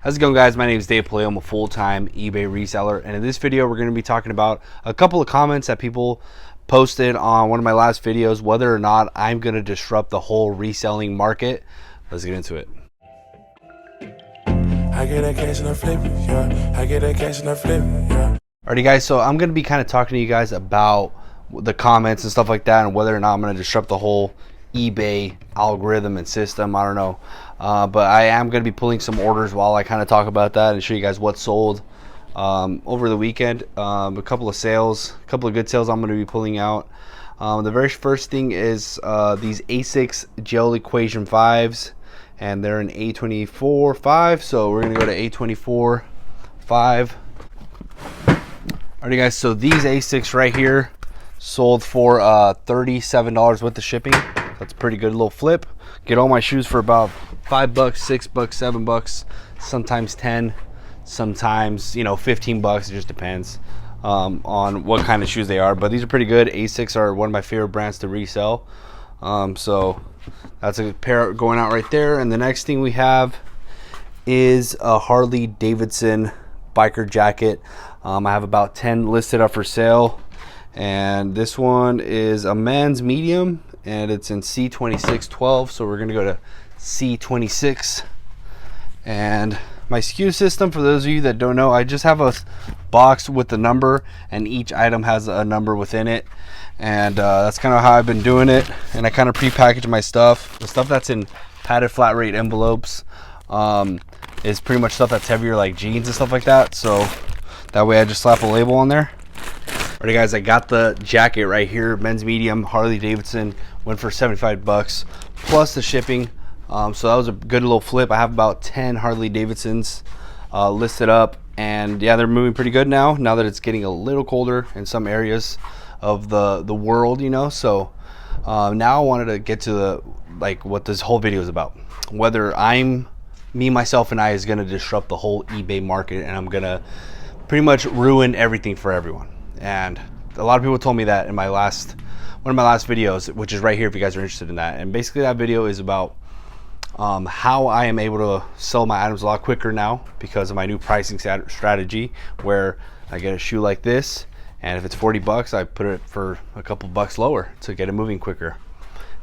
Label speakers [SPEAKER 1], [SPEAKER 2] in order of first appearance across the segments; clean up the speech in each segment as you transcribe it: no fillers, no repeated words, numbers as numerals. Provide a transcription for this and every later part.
[SPEAKER 1] How's it going, guys? My name is Dave Paleo. I'm a full-time eBay reseller, and in this video we're going to be talking about a couple of comments that people posted on one of my last videos, whether or not I'm going to disrupt the whole reselling market. Let's get into it. I get a cash and I flip it, yeah. I get a cash and I flip it, yeah. Alrighty, guys, so I'm going to be kind of talking to you guys about the comments and stuff like that, and whether or not I'm going to disrupt the whole eBay algorithm and system. I don't know, but I am going to be pulling some orders while I kind of talk about that and show you guys what sold over the weekend. A couple of good sales I'm going to be pulling out. The very first thing is these A6 gel equation 5s, and they're an A24 5, so we're going to go to A24 5. Alrighty, guys, so these A6 right here sold for $37 with the shipping. That's a pretty good little flip. Get all my shoes for about $5, $6, $7, sometimes 10, sometimes 15 bucks. It just depends on what kind of shoes they are. But these are pretty good. A6 are one of my favorite brands to resell. So that's a pair going out right there. And the next thing we have is a Harley Davidson biker jacket. I have about 10 listed up for sale. And this one is a men's medium, and it's in C2612, so we're gonna go to C26. And my SKU system, for those of you that don't know, I just have a box with the number, and each item has a number within it. And that's kind of how I've been doing it. And I kind of pre-package my stuff. The stuff that's in padded flat rate envelopes is pretty much stuff that's heavier, like jeans and stuff like that. So that way I just slap a label on there. Alright, guys, I got the jacket right here, men's medium, Harley Davidson, went for 75 bucks plus the shipping. So that was a good little flip. I have about 10 Harley Davidsons listed up, and yeah, they're moving pretty good now that it's getting a little colder in some areas of the world, so now I wanted to get to what this whole video is about, whether me, myself, and I is going to disrupt the whole eBay market, and I'm going to pretty much ruin everything for everyone. And a lot of people told me that in one of my last videos, which is right here if you guys are interested in that. And basically that video is about how I am able to sell my items a lot quicker now because of my new pricing strategy, where I get a shoe like this, and if it's 40 bucks, I put it for a couple bucks lower to get it moving quicker.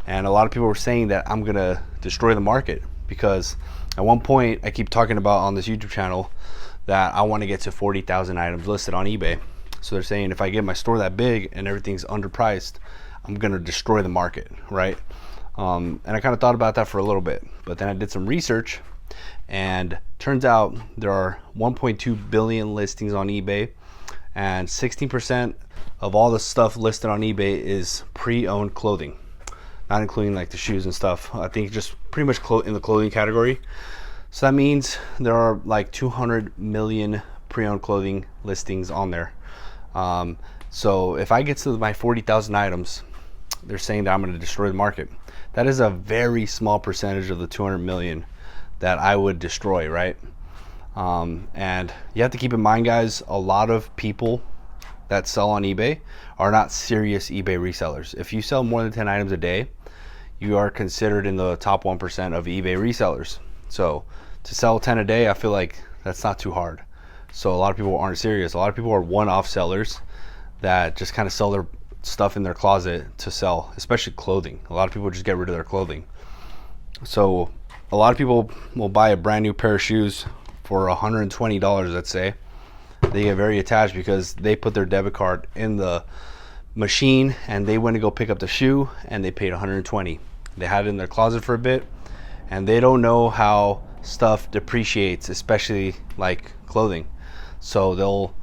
[SPEAKER 1] And a lot of people were saying that I'm gonna destroy the market, because at one point I keep talking about on this YouTube channel that I want to get to 40,000 items listed on eBay. So they're saying if I get my store that big and everything's underpriced, I'm gonna destroy the market, right? And I kind of thought about that for a little bit, but then I did some research, and turns out there are 1.2 billion listings on eBay, and 16% of all the stuff listed on eBay is pre-owned clothing, not including like the shoes and stuff. I think just pretty much in the clothing category. So that means there are like 200 million pre-owned clothing listings on there. So if I get to my 40,000 items, they're saying that I'm going to destroy the market. That is a very small percentage of the 200 million that I would destroy, right? And you have to keep in mind, guys, a lot of people that sell on eBay are not serious eBay resellers. If you sell more than 10 items a day, you are considered in the top 1% of eBay resellers. So to sell 10 a day, I feel like that's not too hard. So a lot of people aren't serious. A lot of people are one-off sellers that just kind of sell their stuff in their closet to sell, especially clothing. A lot of people just get rid of their clothing. So a lot of people will buy a brand new pair of shoes for $120, let's say. They get very attached because they put their debit card in the machine and they went to go pick up the shoe and they paid $120. They had it in their closet for a bit, and they don't know how stuff depreciates, especially like clothing. So they'll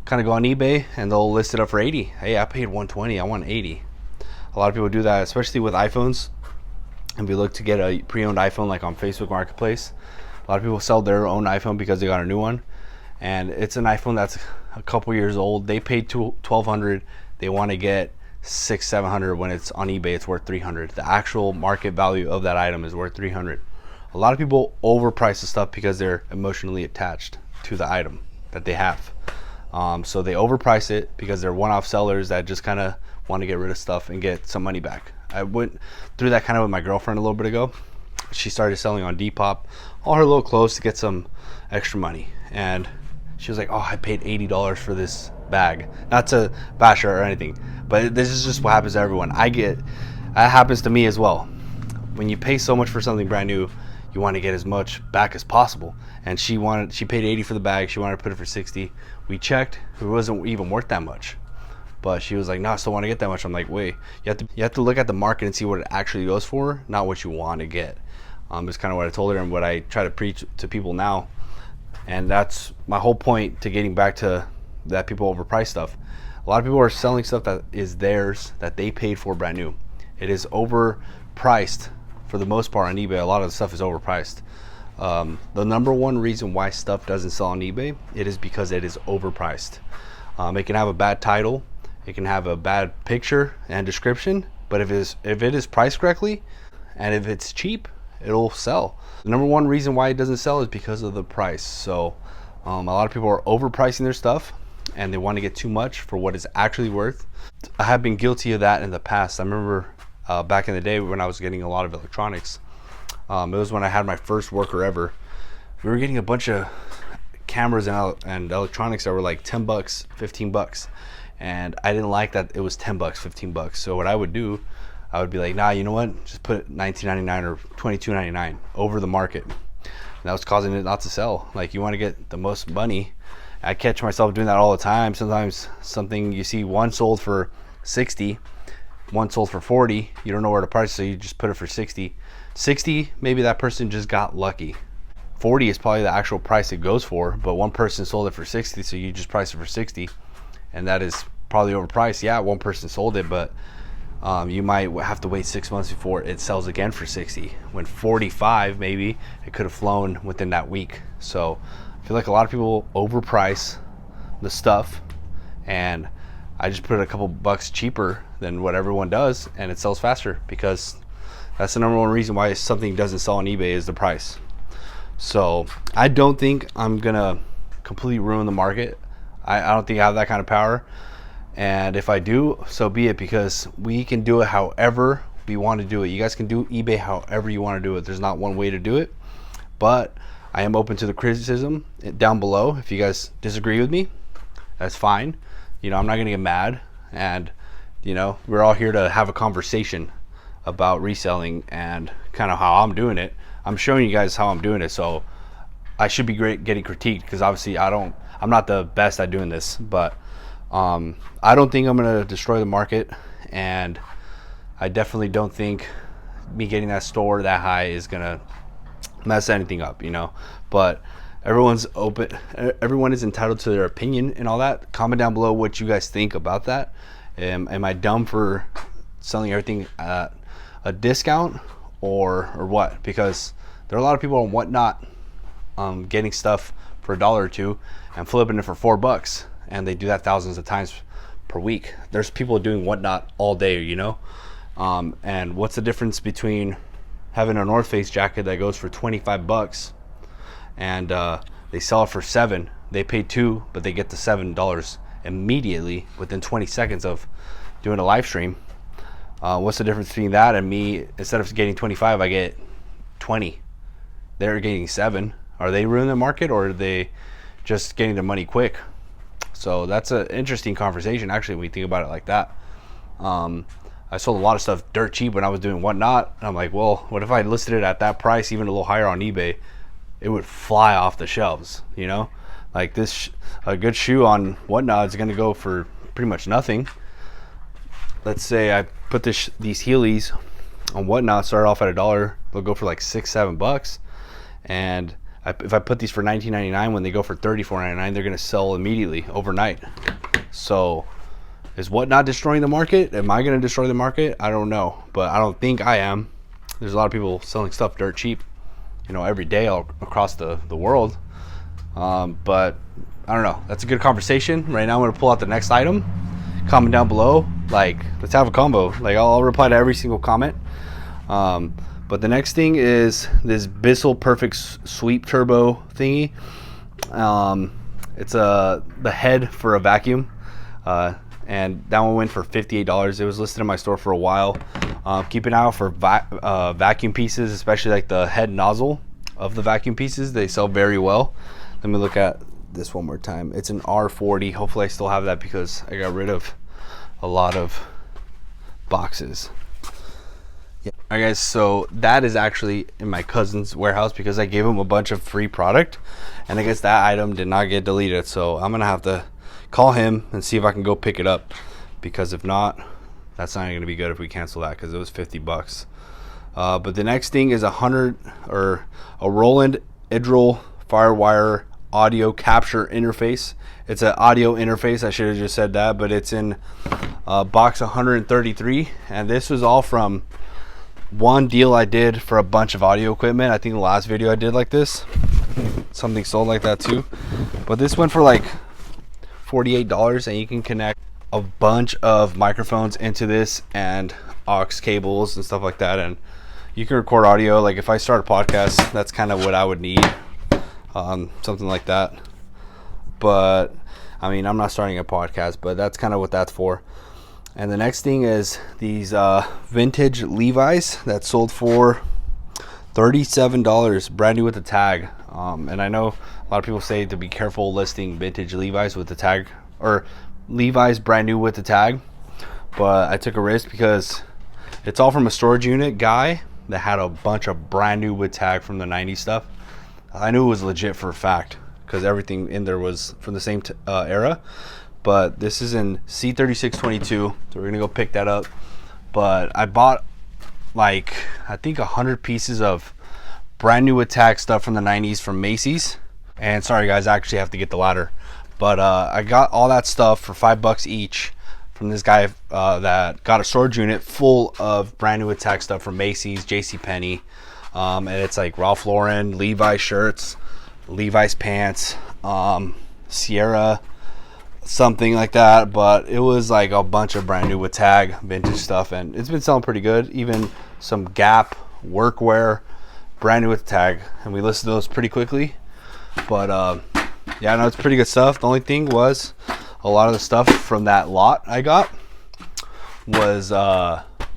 [SPEAKER 1] kind of go on eBay and they'll list it up for 80. Hey, I paid 120, I want 80. A lot of people do that, especially with iPhones. If you look to get a pre-owned iPhone, like on Facebook Marketplace, a lot of people sell their own iPhone because they got a new one, and it's an iPhone that's a couple years old. They paid $1,200. They want to get $600-$700 when it's on eBay. It's worth $300. The actual market value of that item is worth $300. A lot of people overprice the stuff because they're emotionally attached to the item that they have. So they overprice it because they're one-off sellers that just kind of want to get rid of stuff and get some money back. I went through that kind of with my girlfriend a little bit ago. she started selling on Depop all her little clothes to get some extra money. And she was like, oh, I paid $80 for this bag. Not to bash her or anything, but this is just what happens to everyone. That happens to me as well. When you pay so much for something brand new, you want to get as much back as possible. And she paid $80 for the bag. She wanted to put it for $60. We checked, it wasn't even worth that much. But she was like, no, I still want to get that much. I'm like, wait, you have to look at the market and see what it actually goes for, not what you want to get. It's kind of what I told her and what I try to preach to people now. And that's my whole point to getting back to that people overprice stuff. A lot of people are selling stuff that is theirs, that they paid for brand new. It is overpriced for the most part on eBay. A lot of the stuff is overpriced. The number one reason why stuff doesn't sell on eBay, it is because it is overpriced. It can have a bad title, it can have a bad picture and description, but if it is priced correctly and if it's cheap, it'll sell. The number one reason why it doesn't sell is because of the price. So a lot of people are overpricing their stuff and they want to get too much for what it's actually worth. I have been guilty of that in the past. I remember back in the day when I was getting a lot of electronics. It was when I had my first worker ever. We were getting a bunch of cameras and electronics that were like $10, $15, and I didn't like that it was $10, $15. So what I would do, I would be like, nah, you know what? Just put $19.99 or $22.99 over the market. And that was causing it not to sell. Like, you want to get the most money. I catch myself doing that all the time. Sometimes something you see one sold for 60, one sold for 40. You don't know where to price, so you just put it for 60. 60, maybe that person just got lucky. 40 is probably the actual price it goes for, but one person sold it for 60, so you just price it for 60, and that is probably overpriced. Yeah, one person sold it, but you might have to wait 6 months before it sells again for 60. When 45, maybe it could have flown within that week. So I feel like a lot of people overprice the stuff, and I just put it a couple bucks cheaper than what everyone does, and it sells faster, because that's the number one reason why something doesn't sell on eBay is the price. So I don't think I'm gonna completely ruin the market. I don't think I have that kind of power, and if I do, so be it, because we can do it however we want to do it. You guys can do eBay however you want to do it. There's not one way to do it, but I am open to the criticism down below. If you guys disagree with me, that's fine. You know, I'm not gonna get mad, and you know, we're all here to have a conversation about reselling and kind of how I'm doing it. I'm showing you guys how I'm doing it, so I should be great getting critiqued, because obviously I'm not the best at doing this, but I don't think I'm gonna destroy the market, and I definitely don't think me getting that store that high is gonna mess anything up, you know. But everyone's open, everyone is entitled to their opinion and all that. Comment down below what you guys think about that. Am I dumb for selling everything at a discount or what? Because there are a lot of people on Whatnot getting stuff for $1 or $2 and flipping it for $4, and they do that thousands of times per week. There's people doing Whatnot all day, you know. And what's the difference between having a North Face jacket that goes for $25 and they sell it for $7? They pay $2, but they get the $7 immediately within 20 seconds of doing a live stream. What's the difference between that and me? Instead of getting 25, I get 20. They're getting 7. Are they ruining the market, or are they just getting their money quick? So that's an interesting conversation, actually, when you think about it like that. I sold a lot of stuff dirt cheap when I was doing Whatnot, and I'm like, well, what if I listed it at that price, even a little higher on eBay? It would fly off the shelves, you know. Like a good shoe on Whatnot is going to go for pretty much nothing. Let's say I put these Heelys on Whatnot, start off at $1, they'll go for like $6, $7, and if I put these for $19.99, when they go for $34.99, they're gonna sell immediately overnight. So is Whatnot destroying the market? Am I gonna destroy the market? I don't know, but I don't think I am. There's a lot of people selling stuff dirt cheap, you know, every day all across the world. But I don't know. That's a good conversation. Right now I'm gonna pull out the next item. Comment down below, like, let's have a combo. Like, I'll reply to every single comment. But the next thing is this Bissell Perfect Sweep Turbo thingy. It's the head for a vacuum, and that one went for $58. It was listed in my store for a while. Keep an eye out for vacuum pieces, especially like the head nozzle of the vacuum pieces. They sell very well. Let me look at this one more time. It's an R40. Hopefully I still have that because I got rid of a lot of boxes. Yeah. All right guys, so that is actually in my cousin's warehouse because I gave him a bunch of free product, and I guess that item did not get deleted, so I'm gonna have to call him and see if I can go pick it up, because if not, that's not gonna be good if we cancel that, because it was 50 bucks. But the next thing is a Roland Idril Firewire audio capture interface. It's an audio interface. I should have just said that, but it's in box 133, and this was all from one deal I did for a bunch of audio equipment. I think the last video I did like this, something sold like that too, but this went for like $48, and you can connect a bunch of microphones into this and aux cables and stuff like that, and you can record audio. Like if I start a podcast, that's kind of what I would need, something like that. But I mean, I'm not starting a podcast, but that's kind of what that's for. And the next thing is these vintage Levi's that sold for $37, brand new with the tag. And I know a lot of people say to be careful listing vintage Levi's with the tag, or Levi's brand new with the tag, but I took a risk because it's all from a storage unit guy that had a bunch of brand new with tag from the 90s stuff. I knew it was legit for a fact because everything in there was from the same era. But this is in C3622, so we're gonna go pick that up. But I bought like, I think 100 pieces of brand new with tag stuff from the 90s from Macy's. And sorry guys, I actually have to get the ladder. But I got all that stuff for $5 each from this guy that got a storage unit full of brand new with tag stuff from Macy's, JCPenney, and it's like Ralph Lauren, Levi's shirts, Levi's pants, Sierra, something like that. But it was like a bunch of brand new with tag vintage stuff, and it's been selling pretty good. Even some Gap workwear, brand new with tag, and we listed those pretty quickly. But yeah, no, it's pretty good stuff. The only thing was a lot of the stuff from that lot I got was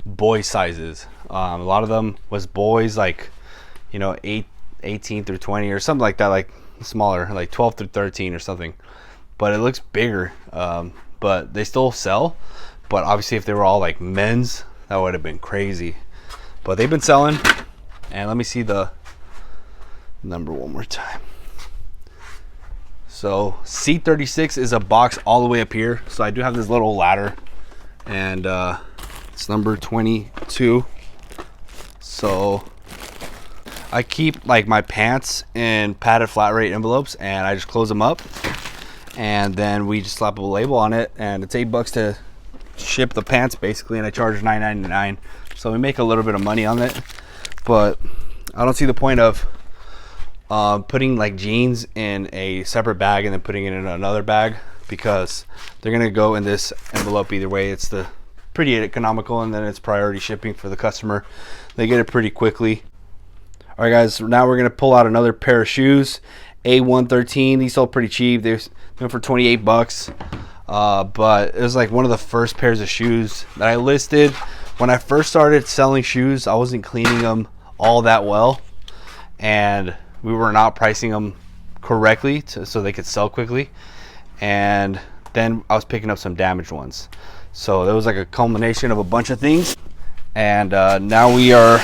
[SPEAKER 1] boy sizes. A lot of them was boys, like, you know, 18 through 20 or something like that, like smaller, like 12 through 13 or something. But it looks bigger, but they still sell. But obviously if they were all like men's, that would have been crazy. But they've been selling. And let me see the number one more time. So C36 is a box all the way up here. So I do have this little ladder, and it's number 22. So I keep like my pants in padded flat rate envelopes, and I just close them up, and then we just slap a label on it, and it's $8 to ship the pants basically, and I charge $9.99. So we make a little bit of money on it, but I don't see the point of putting like jeans in a separate bag and then putting it in another bag, because they're gonna go in this envelope either way. It's the pretty economical, and then it's priority shipping for the customer. They get it pretty quickly. All right guys, now we're gonna pull out another pair of shoes, A113. These sold pretty cheap. They went for $28, but it was like one of the first pairs of shoes that I listed. When I first started selling shoes, I wasn't cleaning them all that well, and we were not pricing them correctly so they could sell quickly. And then I was picking up some damaged ones. So there was like a culmination of a bunch of things. And now we are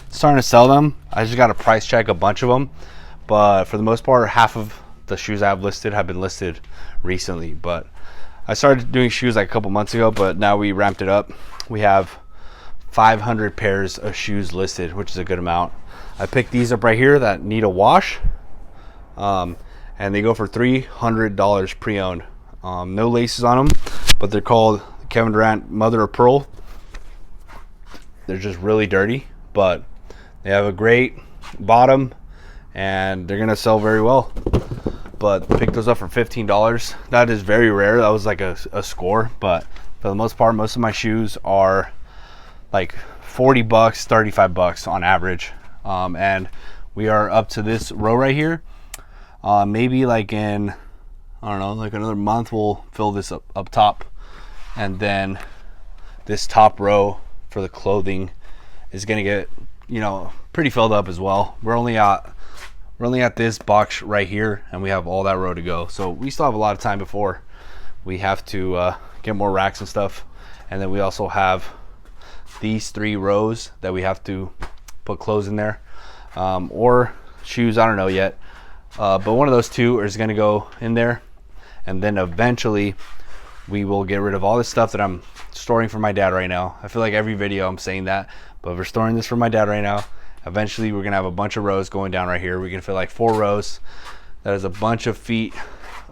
[SPEAKER 1] starting to sell them. I just got to price check a bunch of them. But for the most part, half of the shoes I have listed have been listed recently. But I started doing shoes like a couple months ago, but now we ramped it up. We have 500 pairs of shoes listed, which is a good amount. I picked these up right here that need a wash, and they go for $300 pre-owned. No laces on them, but they're called Kevin Durant Mother of Pearl. They're just really dirty, but they have a great bottom, and they're gonna sell very well. But picked those up for $15. That is very rare. That was like a score, but for the most part, most of my shoes are like $40, $35 on average. And we are up to this row right here. Maybe like in, I don't know, like another month, we'll fill this up top, and then this top row for the clothing is gonna get, you know, pretty filled up as well. We're only at this box right here, and we have all that row to go. So we still have a lot of time before we have to get more racks and stuff. And then we also have these 3 rows that we have to put clothes in there, or shoes, I don't know yet. But one of those 2 is gonna go in there, and then eventually we will get rid of all this stuff that I'm storing for my dad right now. I feel like every video I'm saying that, but we're storing this for my dad right now. Eventually we're gonna have a bunch of rows going down right here. We can fit like 4 rows. That is a bunch of feet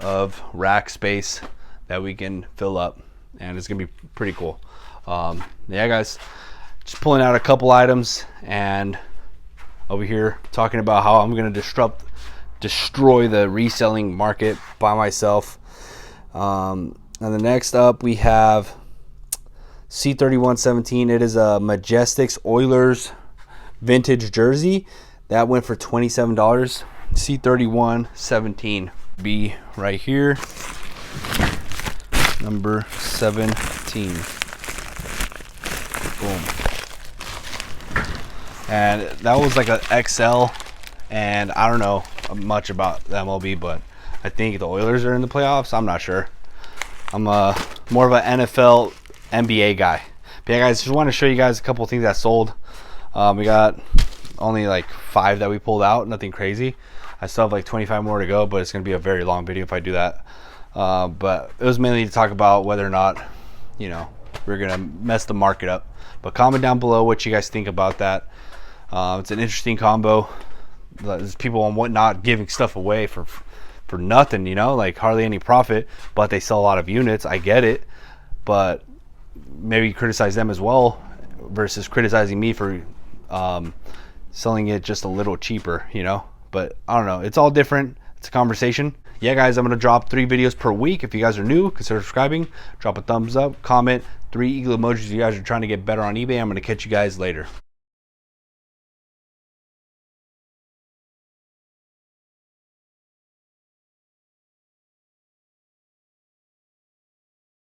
[SPEAKER 1] of rack space that we can fill up, and it's gonna be pretty cool. Yeah guys, just pulling out a couple items and over here talking about how I'm gonna destroy the reselling market by myself. And the next up we have C3117. It is a Majestics Oilers vintage jersey that went for $27. C3117 be right here, number 17. Boom. And that was like an XL, and I don't know much about the MLB, but I think the Oilers are in the playoffs. I'm not sure. I'm more of an NFL NBA guy. But yeah guys, just want to show you guys a couple of things that sold. We got only like 5 that we pulled out, nothing crazy. I still have like 25 more to go, but it's gonna be a very long video if I do that. But it was mainly to talk about whether or not, you know, we're gonna mess the market up. But comment down below what you guys think about that. It's an interesting combo. There's people on whatnot giving stuff away for nothing, you know, like hardly any profit, but they sell a lot of units. I get it, but maybe criticize them as well versus criticizing me for selling it just a little cheaper, you know. But I don't know, it's all different. It's a conversation. Yeah guys, I'm gonna drop 3 videos per week. If you guys are new, consider subscribing, drop a thumbs up, comment, 3 eagle emojis if you guys are trying to get better on eBay. I'm gonna catch you guys later.